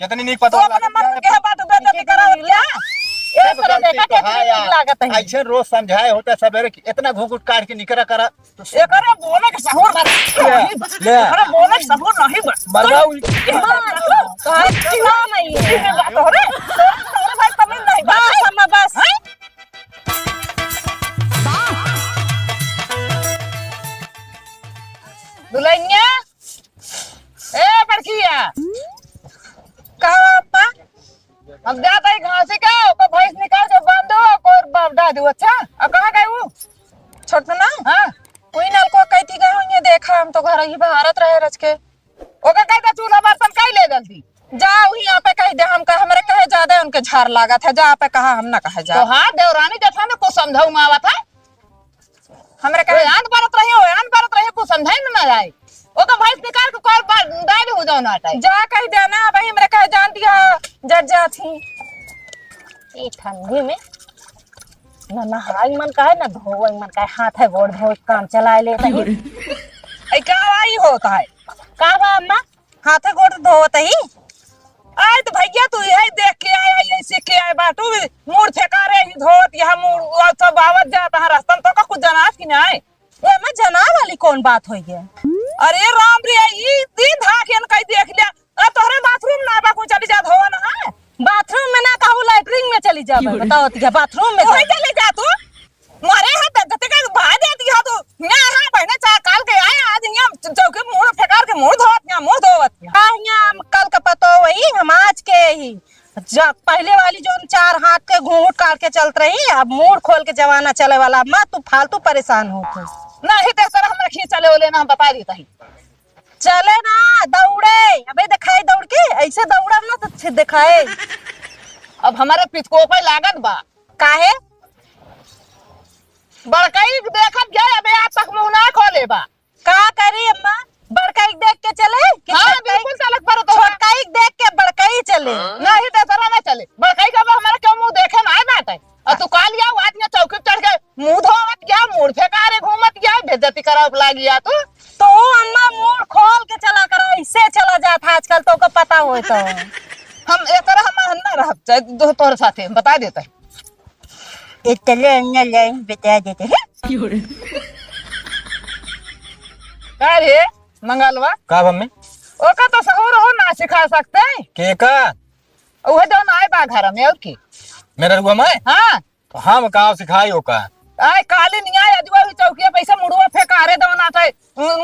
कितनी नीक पता अपने मन के बात बेइज्जती करावत क्या ये तरह देखा कितनी लागत है। ऐसे रोज समझाए होता सवेरे इतना घूंघट काट के निकरा करा एकरे बोले के सहूर ले एकरे बोले के सहूर नहीं बस मरवाऊ कहां चिल्ला नहीं है बात हो रे तोरे भाई तमिल नहीं बस हम बस दुल्हनिया ए बड़किया कहां अप्पा हम जाता है घासी का ओका भैंस निकाल के बांध दो और बाप डाल दो। अच्छा अब कहां गए वो छोट ना हां कोई नल को कहती गए होंगे देखा हम तो घर ही भारत रहे रच के ओका कहता चूल्हा बर्तन काई ले जल्दी जाओ यहाँ पे कह दे हम कहे हमरे कहे ज्यादा उनके झाड़ लागत है जा पे कहा हम ना कहे जा तो हां देवरानी जथा में को समझाऊ मावत है हमरे कहे आन परत रहे को समझाई ना जाए ओका भैंस निकाल के कोई बार डाल हो जाओ ना जा कह देना भाई हमरे कहे जान दिया जट जा थी ए ठंडी में ना नहाई मन का है ना धोवई मन का हाथ है गोड़ धो काम चलाए ले तही ए का आई होता है का बा अम्मा हाथ है गोड़ धोवत ही आय तो भैया तू यही देख के आया ऐसे के आए बाटू मूड फेंका रे ही धोत यहां मूड सब आवत जाता है रास्ता तो का कुछ जनात की ना है ए मैं जना वाली कौन बात होई है अरे राम रे ई दिन धाकेन कई देख लिया आ तोहरे बाथरूम ना बा को चली जा धोवा ना है बाथरूम में ना कहू लैट्रिन में चली जा बताओ तिया बाथरूम में ओही चले जा तू मारे हाथ गते का भा देती है तू ना हां बहने चार काल के आए आज यहां चौके मुंह फेकार के मुंह धोत यहां मुंह धोवत यहां कल का पतो वही हम आज के ही जब पहले वाली जो चार हाथ के घूंघट काट के चलत रही अब मुंह खोल के जमाना चले वाला मत तू फालतू परेशान हो तू नहीं ते सर हमरा खी चले ओले ना हम बता देता ही चले ना दौड़े अबे दिखाई दौड़ के ऐसे दौड़ब ना तो दिखाए अब हमारे पिचको पे लागत बा काहे बड़काई देखत गए अबे आज तक मुंह ना खोले बा का करी अम्मा बड़काई देख के चले हां बिल्कुल चलत पर तो छोटकाई देख के बड़काई चले नहीं ते सर ना चले बड़काई का हमारा क्यों मुंह देखे ना बात है और तू काल या आज ने चौकी चढ़ के मुंह धोवत गया मुंह फेंका रे घूमत गया बेइज्जती करब लागिया तो अम्मा मुंह खोल के चला करो इससे चला जात आजकल तो को पता होय तो हम ए तरह हम ना रह चाहे दो तोर साथे बता देता है इतले न ले बता देते हैं का रे मंगलवा का मम्मी ओका तो सहूर हो ना सिखा सकते हैं के का ओहे जो ना आए बा घर में और की मेरा रुआ मैं हां तो हम का सिखाई हो का आय काली निया अजवा हुई चौकिया पैसा मुड़वा फेंका रे दवना था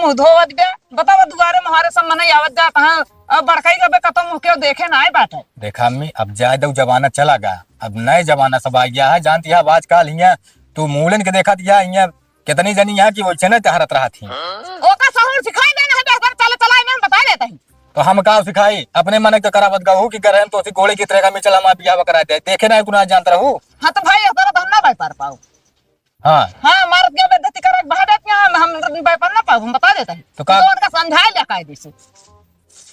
मुंह धोवत बे बताओ दुआरे में हमारे सब मने आवत जा कहां अब बड़काई का बे कतम मुंह के देखे ना आए बाटे देखा अम्मी अब जाए दो जमाना चला गया अब नए जमाना सब आ गया है जानती है आजकल हिया तू मूलन के देखा दिया हिया कितनी जनी यहाँ की वो चने तहरत रहा थी ओका सहूर सिखाई देना है बेहतर चले चला इन्हें बता देता ही तो हम का सिखाई अपने मन के करावत गहू की करे तो घोड़े की तरह का में चला मा बियाह करा दे देखे ना कुना जानत रहू हां तो भाई अगर हम ना भाई पार पाओ हां हां मारत के बेइज्जती करक भागत हम भाई पार ना पाओ हम बता देता है तो का उनका समझाए ले कायदे से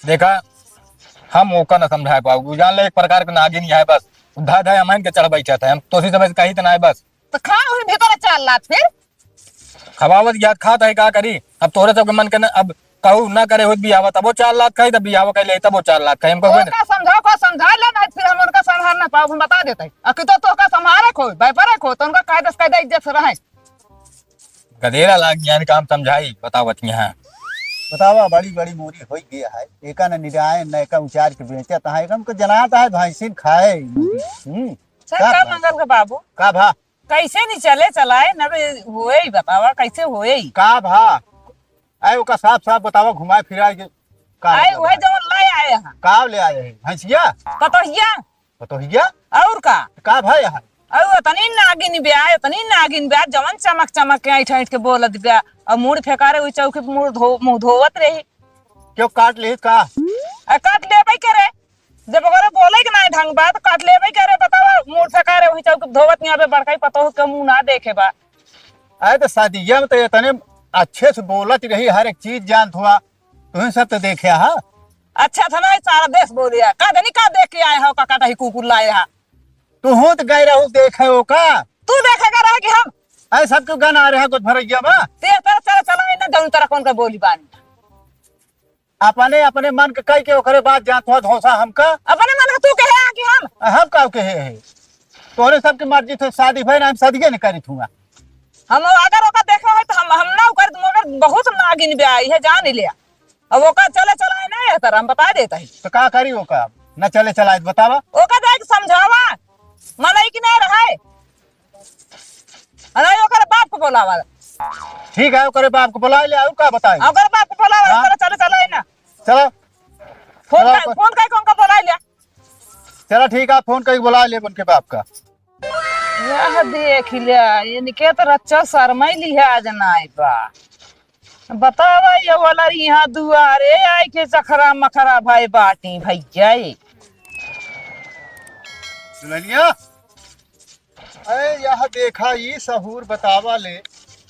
देखा हम ओका ना समझा पाऊ जान ले एक प्रकार के नागिन है बस उधा धा अमन के चढ़ बैठा था हम तो सी समझ कही तना है बस तो खा उन भीतर चल लात फिर खवावत याद खात है का करी अब तोरे सब के मन के अब कहू ना करे होत बियाह तब वो 4 लाख कही तब बियाह कइले तब वो 4 लाख कही हमको उनका समझाओ को समझा ले ना फिर हम उनका संहार ना पाओ हम बता देते हैं अकि तो का संहारे खो व्यापार खो तो उनका कायदा इज्जत से रहे गधेरा लाग ज्ञान काम समझाई बतावत यहाँ बतावा बड़ी बड़ी मोरी हो गया है एका न निराय न एका उचार के बेचत है एकम को जनाता है भैंसिन खाए सर का मंगल का बाबू का भा कैसे नहीं चले चलाए न होए ही बतावा कैसे होए ही का भा आए ओका साफ साफ बतावा घुमाए फिराए के का आए वही जो लाए आए यहाँ का ले आए हैं भैंसिया पतोहिया और का भा यहाँ और तनी नागिन ब्याह जवन चमक चमक के ऐठ ऐठ के बोलत ब्याह और मुड़ फेकारे हुई चौकी मुंह धोवत रही क्यों काट ले का काट लेबै करे जब अगर बोले के ना ढंग बात काट लेबै करे बतावा मुड़ फेकारे हुई चौकी धोवत यहाँ पे बड़काई पतो के मुंह ना देखे बा आए तो शादिया में तो इतने अच्छे से बोलत रही हर एक चीज जानत हुआ तुम्हें सब तो देखे हा अच्छा था ना सारा देश बोलिया का धनी का देख के आए हो का काटा ही कुकुर लाए हा तू हो तो गए रहू देखे हो का तू देखेगा रहा कि हम ऐ सबके गाना आ रहा कुछ भरैया बा ते तरह चला चला ना जौन तरह कौन का बोली बानी अपने अपने मन के कई के ओकरे बात जात हो धोसा हमका अपने मन का तू कहे कि हम का के है तोरे सबके मर्जी थे शादी भई ना हम सदिए न करी थूंगा हम अगर ओका देखा है तो हम ना कर मगर बहुत नागिन भी आई है जान लिया अब ओका चले चलाए नहीं है तर हम बता देता ही तो का करी ओका न चले चलाए बतावा ओका देख समझावा मलाई कि नहीं रहा है अरे ओकर बाप को बोलावा ठीक है ओकरे बाप को बुला ले आऊ का बताई ओकर बाप को बोलावा चले चले चलाए ना चलो फोन का कौन का बोला लिया चलो ठीक है फोन करके बुला ले उनके बाप का यह देख लिया ये निकेत रच्चा शर्मैली है आज नाई बा बतावा ये वाला यहाँ दुआरे आई के चखरा मखरा भाई बाटी भैया सुनिया अरे यह देखा ये सहूर बतावा ले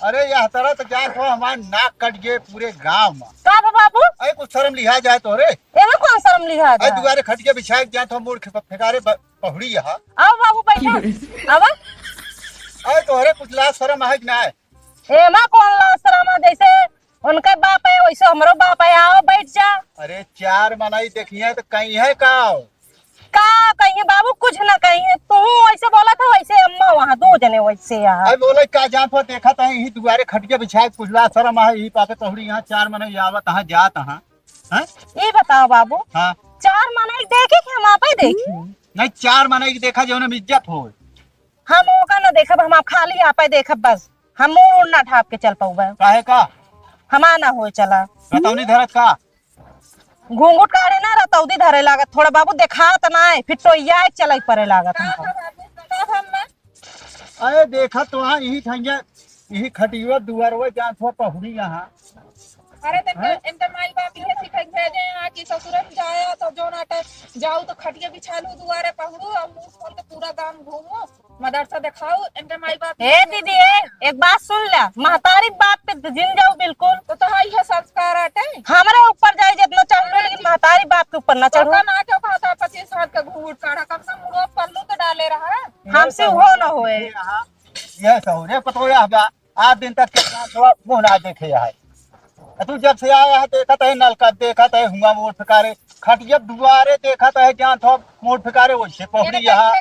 अरे यह तरह तो जात हो हमार नाक कट गए पूरे गांव में का बाबू अरे कुछ शर्म लिहा जाए तो रे एमे कौन शर्म लिहा अरे दुआरे खटिया बिछाए जात हो मोड़ फेकारे पहुड़ी यहाँ आओ बाबू बैठो आवा अरे तोहरे कुछ लाज शर्म है कि ना एमा कौन ला शर्म जैसे उनका बाप है वैसे हमरो बाप है आओ बैठ जा अरे चार मनाई देखिए तो कहीं है का कहीं बाबू कुछ ना कहीं तू ऐसे बोला था वैसे अम्मा वहाँ दो जने वैसे यार अरे बोले का जात हो देखा था यही दुआरे खटिया बिछाए कुछ लाज शर्म है यही पापे पहुड़ी यहाँ चार मनाई आवत हाँ जात हाँ ये बताओ बाबू हाँ चार मनाई देखे कि हम आप ही देखे नहीं चार मनाई की देखा जो इज्जत हो हम ओका ना देखब हम आप खाली आप ही देखब बस हम मुंह ना ठाप के चल पाऊबा काहे का हमा ना हो चला बताओ धरत का घूंघट काढ़े ना रतौदी धरे लागत थोड़ा बाबू देखा त ना फिर तो या चलाई परे लागत अरे देखा तो वहाँ यही ठंगा यही खटिया दुआरवा जात हो पहुड़ी यहाँ अरे इनके माई बाप ये सिखाई भेजे यहाँ की ससुरन जाया तो जो नाटक जाऊ तो खटिया बिछालू दुआरे पहुड़ू और मुंह खोल के पूरा गांव घूमू मदरसा दिखाऊ इनके माई बाप ए दीदी एक बात सुन ला महतारी बाप पे जिन जाओ बिल्कुल तो हाई है संस्कार आटे हमारे ऊपर जाए जितना चढ़ो लेकिन महतारी बाप के ऊपर ना चढ़ो ना क्यों खाता 25 साल का घूंघट काढ़ा कम से मुंह पल्लू तो डाले रहा है हमसे हो ना होए यह सहुरे पतो यह आज दिन तक थोड़ा मुँह ना देखे है तू जब से आया है देखा है नलका देखा है हुआ मोड़ फिकारे खटिया दुआरे देखा है जहाँ थो मोड़ फिकारे वैसे पहुड़ी यहाँ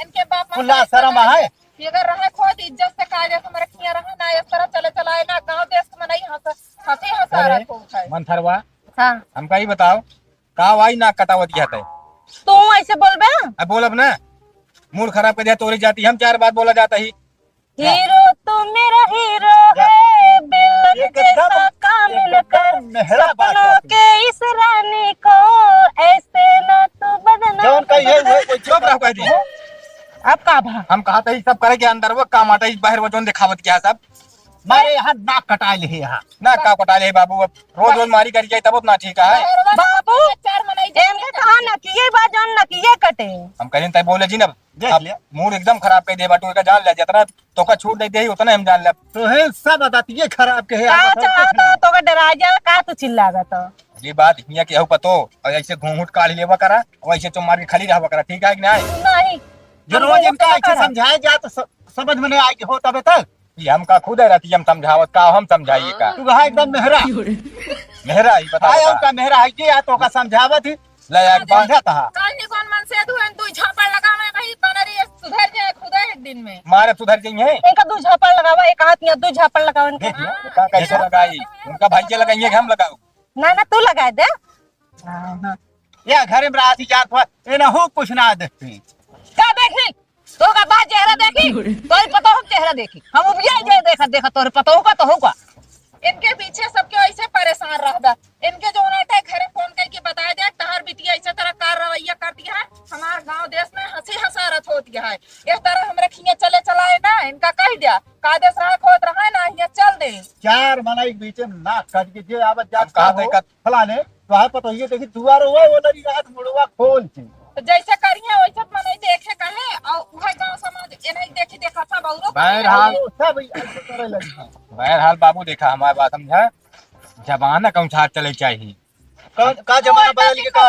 इनके बाप खुला शर्म है अगर रहा खुद इज्जत से काजे हम रखिया रहा ना इस तरह चले चलाए ना गांव देश में नहीं हंसी हंसा रखो उठाए मंथरवा हाँ हमका ही बताओ का वाई नाक कटावत दिया था तू ऐसे बोलबे अब बोल अब ना मूड खराब कर दिया तोरी जाती हम चार बात बोला जाता ही हीरो तू मेरा हीरो है बिल्लन जैसा कामिल कर सपनों के इस रानी को ऐसे ना तू बदनाम चुप रहो कह दी अब का भा हम कहा था सब करे के अंदर वो काम आता है बाहर वो जोन दिखावत क्या सब मारे यहाँ नाक कटा ले यहाँ ना का कटा ले बाबू अब रोज रोज मारी कर जाए तब उतना ठीक है बाबू एमके कहा ना कि ये बात जान ना कि ये कटे हम कहीं तय बोले जी ना देख लिया। मूड एकदम खराब कर दे बाटू का जान ले जितना तो का छूट दे उतना हम जान ले तो है सब बताती है खराब के है का चाहता तो का डरा जा का तू चिल्लागा तो ये बात हिया के हो पतो और ऐसे घूंघट काढ़ लेवा करा और ऐसे चुम मार के खाली रहवा करा ठीक है कि नहीं नहीं जो रोज इनका ऐसे समझाया जाए तो समझ में नहीं आएगी हो तबे तक ये हमका खुद है रहती हम समझावत का हम समझाइए का तू कहा एकदम मेहरा मेहरा ही आया बताओ उनका मेहरा है कि या तो का समझावत ही ले एक बार समझा था कानी कौन मन से तू झापड़ लगा मैं भाई बनरी सुधर जाए खुदा एक दिन में मारे सुधर जाइए इनका दो झापड़ लगावा एक हाथ में दो झापड़ लगावा इनका का कैसे लगाई उनका भाई के लगाइए कि हम लगाओ ना ना तू लगा दे हां या घर में रात जात हुआ ये ना हो कुछ ना देखती का देखी तो का बात चेहरा देखी तोर पता हो चेहरा देखी हम उबिया जे देखा देखा तोर पता होगा तो होगा इनके पीछे सबके ऐसे परेशान रहता इनके जो नाटक घरे फोन करके बताया जाए तहर बिटिया ऐसे तरह कार रवैया करती है हमारे गांव देश में हंसी हंसारत होती है इस तरह हम रखिए चले चलाए ना इनका कह दिया का देश रहा खोत रहा है ना ये चल दे चार मना एक बीच में नाक काट के जे आवत जात कहा का था फलाने तो है पता ये देखी दुआर हुआ वो लड़ी रात मुड़वा खोल थी तो जैसे करिए वैसे मने देखे कहे और वह गांव समाज इन्हें देखी देखा था बहुरो बहरहाल सब ऐसे करे लगी है बहरहाल बाबू देखा हमारी बात समझा जबान कौन छाट चले चाहिए का जमाना बदल के का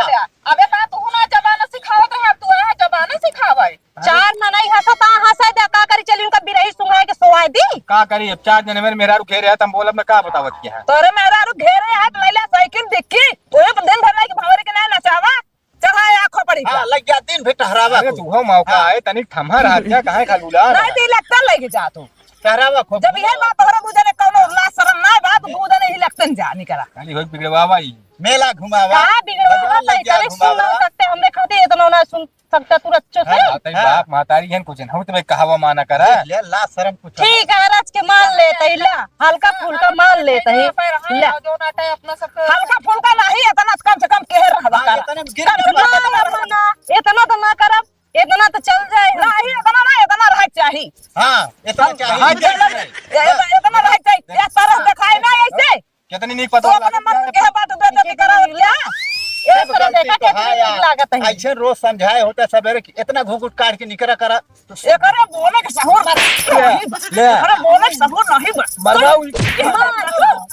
अबे का तू ना जमाना सिखावत है तू है जमाना सिखावे चार मनाई हंसा ता हंसा दे का करी चली उनका बिरही सुंघाए के सोवाए दी का करी अब 4 दिन में मेरा घेरे है तुम बोला मैं का बतावत क्या है तोरे मेरा रु घेरे है तो लैला साइकिल दिक्की ओए दिन भर नहीं कि भंवरे के ना नचावा चढ़ा आंखों पड़ी हां लग जा दिन भी टहरावा अरे को तू हो मौका है तनिक थमा रहा क्या काहे खालूला नहीं ती लगता लगी जा तू टहरावा को जब ये बात तोरे बुझे ने कोनो ला शरम ना बात बुझे ने ही लगतन जा नहीं करा खाली होई बिगड़वा भाई मेला घुमावा का बिगड़वा लग नहीं जा करे सुन घुमावा सकते हमने खाती इतना ना सुन सकता तू अच्छे से आते बाप मातारी हन कुछ हम तुम्हें कहावा माना करा ले ला शर्म कुछ ठीक है रच के मान लेते ही ला हल्का फुल्का मान लेते ही ला जो नाटा है अपना सब हल्का फुल्का नहीं इतना कम से कम केहर रहबा हाँ, कर इतने में गिर जाओ। इतना तो ना करब इतना तो चल जाए नहीं इतना रह चाहिए हां इतना हाँ, चाहिए इतना रह चाहिए या तरह दिखाई ना ऐसे कितनी नीक तो पता अपने मन के बात बेइज्जती करा लिया ये तरह देखा कितनी नीक लागत है ऐसे रोज समझाए होता सवेरे कि इतना घुघुट काट के निकरा करा तो एकरे बोले के सहूर ले। एकरे बोले के सहूर नहीं मरवाऊ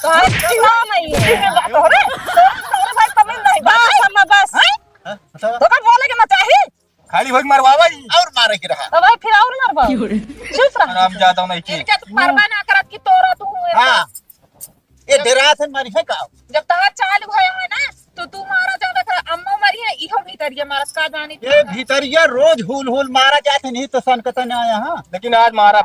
कहा चिल्ला नहीं है ये बात हो रे तोरे भाई तमिल नहीं बस हम बस हाँ, बताओ। तो का बोले के ना चाहिए खाली होई मरवावा ही और मारे के रहा तो भाई फिर और मरवा चुप रह आराम जाता हूं नहीं की इनके तो परवाह ना करत कि तोरा तू हां ये डेरा से मारी है का जब तहां चालू है ना तो तू मारा जा देख अम्मा मरी है इहो भीतरिया मारस का जानी ये भीतरिया रोज हुल हुल मारा जाते नहीं तो सन कतन आया हां लेकिन आज मारा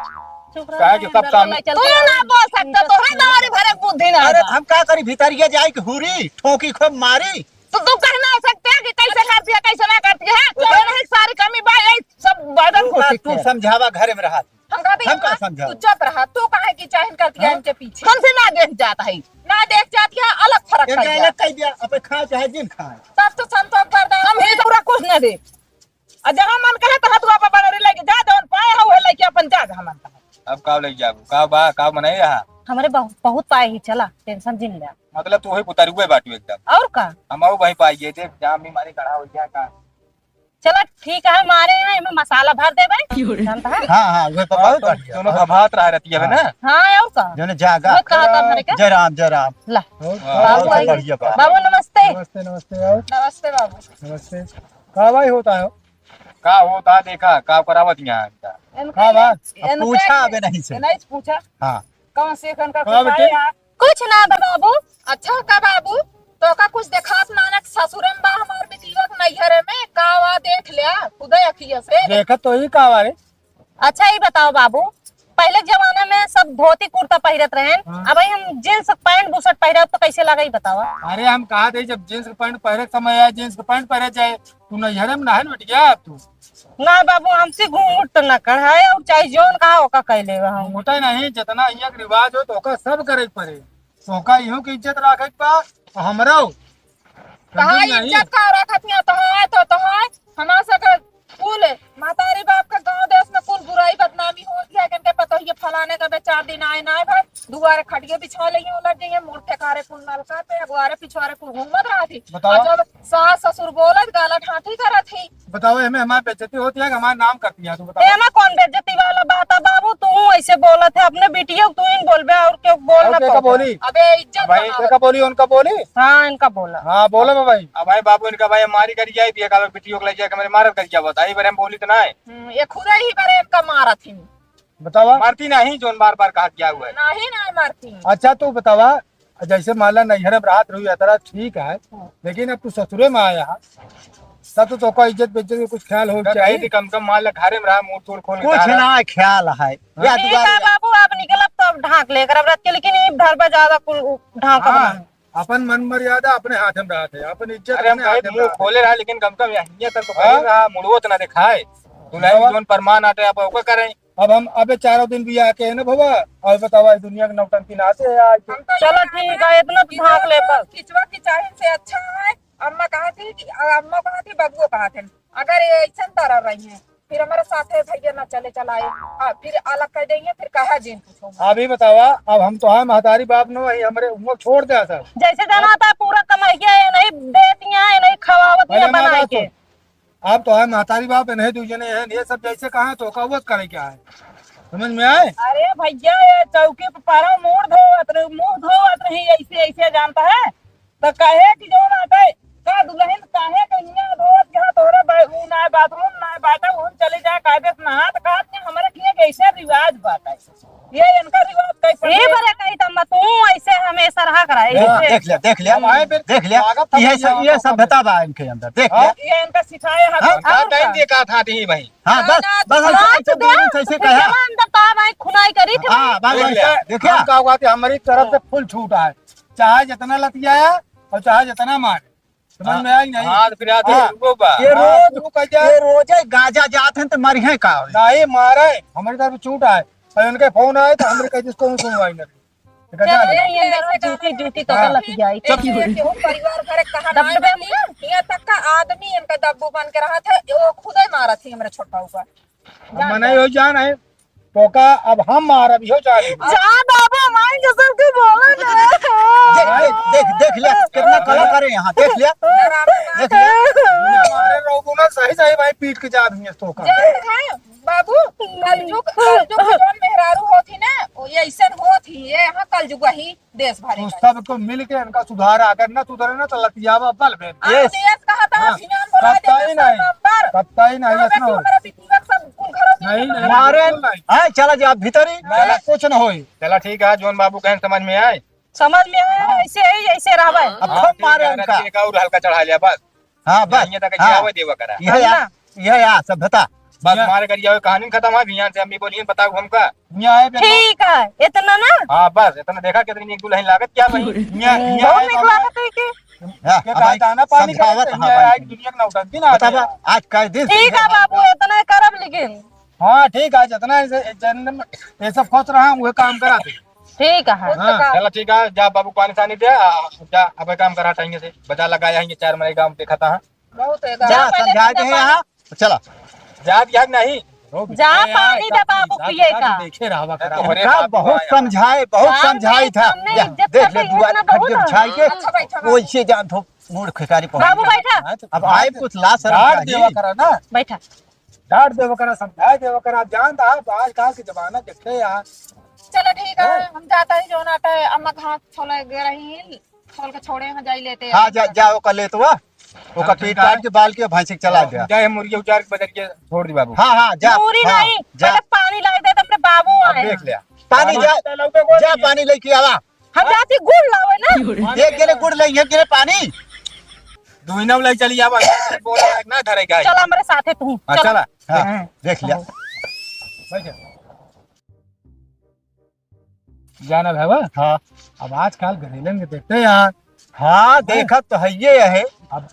चुप कहा कि सब सामने तू ना बोल सकता तो है तुम्हारी भरे बुद्धि ना अरे हम का करी भीतरिया जाए कि हुरी ठोकी खूब मारी तो तू कह ना सकते हैं कि कैसे करती है कैसे ना करती है तो नहीं सारी कमी बाई सब बदन को तू समझावा घरे में रहा हम कहते हम का हैं समझाओ? तू चुप रहा तू काहे की चाहन करती है इनके पीछे हमसे ना देख जाता है ना देख जाती है अलग फर्क इनका है अलग कह दिया अब खाए चाहे दिन खाए तब तो संतोष कर हम ही पूरा कुछ न दे और जहां मन करे तो हतुआ पर बने लेके जा जौन पाए हो लेके अपन जा जहां मन करे अब काव लग जाबू काव मनाई रहा हमरे बहुत पाए ही चला टेंशन जिन ले मतलब तू होई पुतरुए बाटू एकदम और का हमारो भाई पाई गए देख जाम भी मारी कड़ा हो गया का चला ठीक है मारे हैं इनमें मसाला भर दे भाई जानता है हां हां वो तो बहुत बढ़िया दोनों भभात रहा रहती है ना हां और का जो ने जागा वो कहा था भरे का जय राम ला बहुत आइए। बढ़िया बात बाबू नमस्ते नमस्ते नमस्ते आओ नमस्ते बाबू नमस्ते का भाई होता है का होता देखा का करावत यहाँ हाँ बात पूछा अबे नहीं से नहीं पूछा हाँ कौन से खन का हाँ बेटे। कुछ ना बाबू अच्छा का बाबू तो का कुछ देखात मानक ससुरम बा हमार बेटीवा के नैहरे में कावा देख लिया खुदे अखिया से देखा तो ही का बारे अच्छा ही बताओ बाबू पहले के जमाने में सब धोती कुर्ता पहिरत रहे अब भाई हम जींस पैंट बुशर्ट पहिरब तो कैसे लगा ही बताओ अरे हम कहा थे जब जींस पैंट पहरे के समय आया जींस पैंट पहरे जाए तू नैहरे में नहन बैठ गया अब तू ना बाबू हमसे घूंघट तो न कढ़ाए और चाहे जोन कहा होका कह लेगा हम मोटा नहीं जितना यहाँ के रिवाज हो तो ओका सब करे के पड़े तो ओका इहो की इज्जत रखे के बा हमरो कहा इज्जत का रखतिया तो है हमार सके कुल मातारी बाप का गांव देश में कुल बुराई बदनामी हो गया कि पता ये फलाने का 4 दिन आए ना भाई दुआरे खटिए बिछा लिए उलट जाइए मुंह ठेकारे कुल नलका पे अगवारे पिछवारे कुल घूमत रहा थी बताओ। और जब सास ससुर बोलत गाला ठाठी करत थी बताओ हमें हमारी बेइज्जती होती है कि हमारा नाम करती है तू बताओ एमा कौन बेइज्जती वाला बात है बाबू तू ऐसे बोला थे अपने बेटियों तू इन बोलबे और क्यों बोलना और क्या बोली अबे इज्जत भाई, बनावत। क्या बोली उनका बोली हाँ इनका बोला हाँ बोलो भाई अब भाई बाबू इनका भाई मारी कर जाए दिया का बिटियों को ले जाए मेरे मारत कर क्या बताई बारे में बोली तो ना है ये खुदा ही बरे इनका मारा थी बतावा मारती नहीं जोन बार बार कहा क्या हुआ है नहीं ना मारती अच्छा तू बतावा जैसे मान ला नैहरे में रात रही तरह ठीक है लेकिन अब तू ससुरे में आया तब तो का इज्जत बेइज्जत का कुछ ख्याल हो चाहिए चाहिए थी कम कम मान ला घरे में रहा मुंह तोड़ खोल के कुछ रहा। ना ख्याल है या ठीक है दुबारा बाबू आप निकलब तो अब ढाक लेकर अब रात के लेकिन ये घर पर ज्यादा कुल ढाका हाँ, बना अपन मन मर्यादा अपने हाथ में रहा थे अपन इज्जत अरे हम अपने हाथ कहे में मुंह रहा खोले रहा लेकिन कम कम यहाँ तक तो हाँ? कर रहा मुड़वो तो ना दिखाए तू नहीं जोन परमान आटे आप ओका करें अब हम अबे 4 दिन भी आके है ना बाबा और बतावा इस दुनिया के नौटंकी ना आते हैं आज हम तो चलो ठीक है इतना तो ढाक ले पर खिचवा की चाहे से अच्छा है अम्मा कहा थी अम्मा कहा थी बबुओ कहा थे अगर ये ऐसा तरह रही है फिर हमारे साथ है भैया ना चले चलाए फिर अलग कर देंगे फिर कहा जिन पूछो अभी बतावा अब हम तो है महतारी बाप ने वही हमारे वो छोड़ दिया सर जैसे देना होता है पूरा कमाइया है नहीं देतियां है नहीं खवावत अरे है माँ बना बाप के आप तो है महतारी बाप है नहीं दूजने है ये सब जैसे कहा तो का वो करे क्या है समझ में आए अरे भैया ये चौकी पे पारा मुंह धोवत रही ऐसे ऐसे जानता है तो कहे कि जो नाटे का दुल्हन काहे कन्या धोवत यहाँ तोरे ना बाथरूम ना बाटा उन चले जाए कायदे से नहा तो कहा कि हमारे किए कैसे रिवाज बात है, ये इनका रिवाज कैसे ये बरे कही तम तू ऐसे हमेशा रहा कराई देख लिया हमारे फिर देख लिया स्वागत था ये सभ्यता बा इनके अंदर देख लिया ये इनका सिखाए है हाँ, का टाइम देखा था ती भाई हाँ बस ऐसे बोलूं कैसे कहा अंदर तो भाई खुनाई करी थी हाँ बस देख लिया। देखिए हम का हुआ कि हमारी तरफ से फुल छूट है, चाहे जितना लतियाया और चाहे जितना मारे, समझ में आई नहीं? हां फिर आते हाँ। रुको बा ये रोज तू कह जा ये रोजे गाजा जाते हैं तो मरी है का नहीं मारे, हमारी तरफ छूट है और उनके फोन आए तो हमने कह जिसको सुनवाई नहीं। चलो ये अंदर जूती जूती तो हाँ। लग जाई केहू परिवार घरे कहा ना दबदबे मिली, यहाँ तक का आदमी इनका दब्बू बन के रहा था, वो खुद ही मारा थी हमारे छोटा हुआ। मने हो जान है तो का अब हम मारा भी हो जाए जा बाबा हमारी कसम के बोला ना देख लिया कितना कला करे यहाँ देख लिया देख लिया हमारे लोगों ने सही भाई पीट के जा दी तो का जानत है बाबू, कलयुग जौन मेहरारू होती ना वो ऐसन होती है, यहाँ कलयुग ही देश भरे तो का। सबको मिल के इनका सुधार अगर न सुधरे ना तो लतियावा बल में आज देश कहा था हाँ। अभियान बोला कत्ता ही नहीं। नंबर कत्ता ही नहीं बेटी ऐसा हो हमारा बिटिया सब कुल घरों में नहीं नहीं मारे बिल्कुल नहीं। हाँ चला जा भीतर ही चला कुछ न होई चला ठीक है जोन बाबू कहें समझ में आए समझ में आया ऐसे ही ऐसे रहबे अब खूब मारे उनका एक और हल्का चढ़ा लिया बस हाँ बस यहाँ तक हाँ, जावे देवा करा यह यार सभ्यता बस मारे कर जाओ कहानी खत्म है यहाँ से अम्मी बोलिए बताओ हमका यहाँ है ठीक है इतना ना हाँ बस इतना देखा कितनी एक दुल्हन लागत क्या भाई बहुत निक लागत है कि हाँ, के अब कहा भाई दाना पानी का समझावत हाँ यहाँ भाई। एक दुनिया का नौटंकी ना बता आता बा, आज का दिन ठीक है बाबू इतना करब लेकिन हाँ ठीक है जितना जन्म ये सब खोच रहा हूँ वह काम कराते ठीक है हाँ चलो ठीक है जा बाबू पानी सानी दे जा अब काम करा टाइम से बजा लगाया है 4 महीने गाँव देखा था बहुत है जा समझा दे यहाँ चला जा याद नहीं जा पानी दे बाबू पिए का देखे रहा करा उनका बहुत समझाए बहुत हाँ, समझाई था हमने जा, इज्जत देख करते ले हैं, दुआ इतना खड्डे बहुत है। बिछाई के अच्छा बैठा वो इसे जान थो मूड खिकारी बाबू पहुंच बैठा अब आए कुछ ला सर डांट देवा करा ना बैठा डांट देवा करा समझाए देवा करा आप जानता है आज काल के जमाना देखे यार चलो ठीक है हम जाता है जो नाटा है अम्मा घास छोले गे रही खोल के छोड़े हैं जाई लेते हाँ जा जाओ कर ले तो वो का पीट काट के बाल के भैंस के चला गया जाए मुर्गी उचार के बजट के छोड़ दी बाबू हाँ हाँ जा पूरी हाँ, नहीं जा पहले पानी ला दे तो अपने बाबू अब आए देख लिया पानी जा जा पानी लेके आवा हम जाती गुड़ लावे ना एक गिरे गुड़ ले एक गिरे पानी दुइना ले चली आवा बोल ना धरेगा चल हमारे साथ है तू हां चला हाँ, देख लिया जाना भैया हाँ अब आजकल गरीलन के देखते हैं यार हाँ देखा तो है ये है अब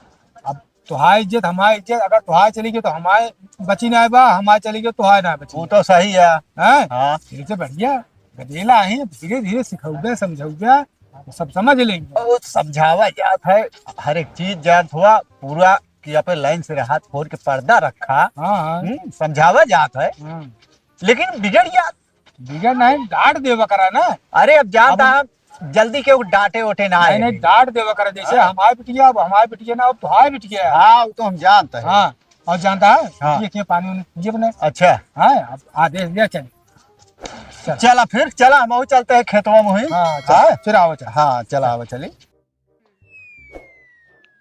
तुहारी इज्जत हमारी इज्जत अगर तुहार चली गई तो हमारे बची ना बा हमारे चली गई तुहार ना बची वो तो सही है हैं हाँ इससे बढ़िया गदेला है धीरे धीरे सिखाऊगा समझाऊगा सब समझ लेंगे वो समझावा जात है हर एक चीज जात हुआ पूरा कि अपने लाइन से हाथ फोड़ के पर्दा रखा हाँ हाँ समझावा जात है हाँ। लेकिन बिगड़ जात बिगड़ नहीं डांट देवा करा ना अरे अब जानता है जल्दी के वो डांटे ओटे ना नहीं आए नहीं डांट देवा करा जैसे हमारे बिटिया अब हमारे बिटिया ना अब तुहार बिटिया है हाँ वो तो हम जानते हैं हाँ और जानता है हाँ। ये क्या पानी उन्हें पीजिए बने अच्छा हाँ अब आदेश दिया चले चला फिर चला हम चलते हैं खेतवा में ही हाँ हाँ फिर आओ चल हाँ चला चली